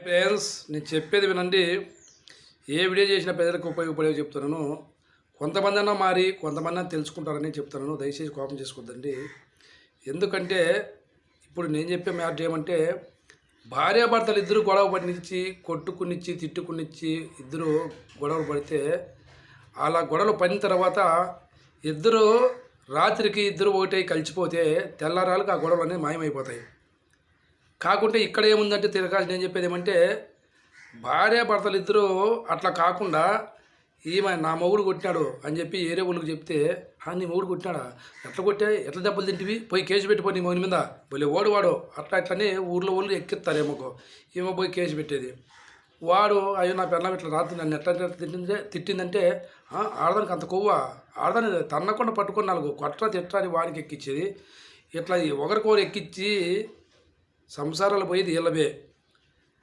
Friends, నేను చెప్పేది వినండి. ఏ వీడియో చేసినా ప్రజలకు ఉపయోగపడేవి చెప్తున్నాను. కొంతమంది అన్నా మారి కొంతమంది అన్నా తెలుసుకుంటారని చెప్తున్నాను. దయచేసి కోపం చేసుకోవద్దండి. ఎందుకంటే ఇప్పుడు నేను చెప్పే మ్యాటర్ ఏమంటే, భార్యాభర్తలు ఇద్దరు గొడవ పడినిచ్చి కొట్టుకునిచ్చి తిట్టుకునిచ్చి ఇద్దరు గొడవలు పడితే, అలా గొడవలు పడిన తర్వాత ఇద్దరు రాత్రికి ఇద్దరు ఒకటై కలిసిపోతే తెల్లారాలకు ఆ గొడవలు అనేవి మాయమైపోతాయి. కాకుంటే ఇక్కడ ఏముందంటే తిరగాల్సి నేను చెప్పేది ఏమంటే, భార్యాభర్తలు ఇద్దరూ అట్లా కాకుండా ఈమె నా మొగుడు కొట్టినాడు అని చెప్పి ఏరే వాళ్ళకి చెప్తే, నీ మొగుడు కొట్టినాడా, ఎట్లా కొట్టా, ఎట్లా దెబ్బలు తింటివి, పోయి కేసు పెట్టిపోయి నీ మొగుడి మీద, పోలే వాడు అట్లా ఇట్లనే ఊర్లో వాళ్ళు ఎక్కిస్తారు ఏమోకో, ఈమె పోయి కేసు పెట్టేది. వాడు అయ్యో నా పిల్లం ఇట్లా రాత్రి నన్ను ఎట్లా తిట్టిందంటే, ఆడదానికి అంత కొవ్వా, ఆడదాన్ని తన్నకుండా పట్టుకొని నాలుగు కొట్ట తిట్టని వాడికి ఎక్కించేది. ఇట్లా ఒకరికొకరు ఎక్కించి సంసారాలు పోయేది వీళ్ళవే.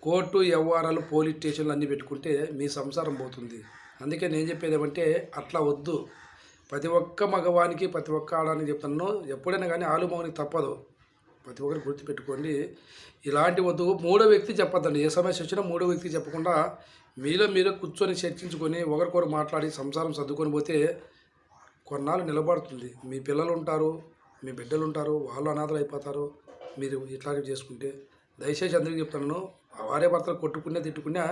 కోర్టు వ్యవహారాలు పోలీస్ స్టేషన్లు అన్నీ పెట్టుకుంటే మీ సంసారం పోతుంది. అందుకే నేను చెప్పేది ఏమంటే, అట్లా వద్దు. ప్రతి ఒక్క మగవానికి ప్రతి ఒక్క ఆడడానికి చెప్తాను, ఎప్పుడైనా కానీ ఆలుమౌనికి తప్పదు. ప్రతి ఒక్కరు గుర్తుపెట్టుకోండి, ఇలాంటి వద్దు. మూడో వ్యక్తి చెప్పొద్దండి. ఏ సమస్య వచ్చినా మూడో వ్యక్తి చెప్పకుండా మీలో మీరే కూర్చొని చర్చించుకొని ఒకరికొకరు మాట్లాడి సంసారం సర్దుకొని పోతే కొన్నాళ్ళు నిలబడుతుంది. మీ పిల్లలు ఉంటారు, మీ బిడ్డలు ఉంటారు, వాళ్ళు అనాథలు అయిపోతారు మీరు ఇట్లాగే చేసుకుంటే. దయచేసి అందరికీ చెప్తాను, భార్య భర్తలు కొట్టుకునే తిట్టుకునే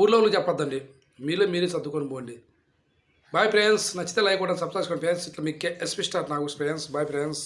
ఊర్లో చెప్పొద్దండి. మీలో మీరే సర్దుకొని పోండి. Bye friends. నచ్చితే లైక్ కొట్టండి, సబ్స్క్రైబ్ చేసుకోండి ఫ్రెండ్స్. ఇట్లా మీకు ఎస్పీ స్టార్ నాకు ఫ్రెండ్స్. Bye friends.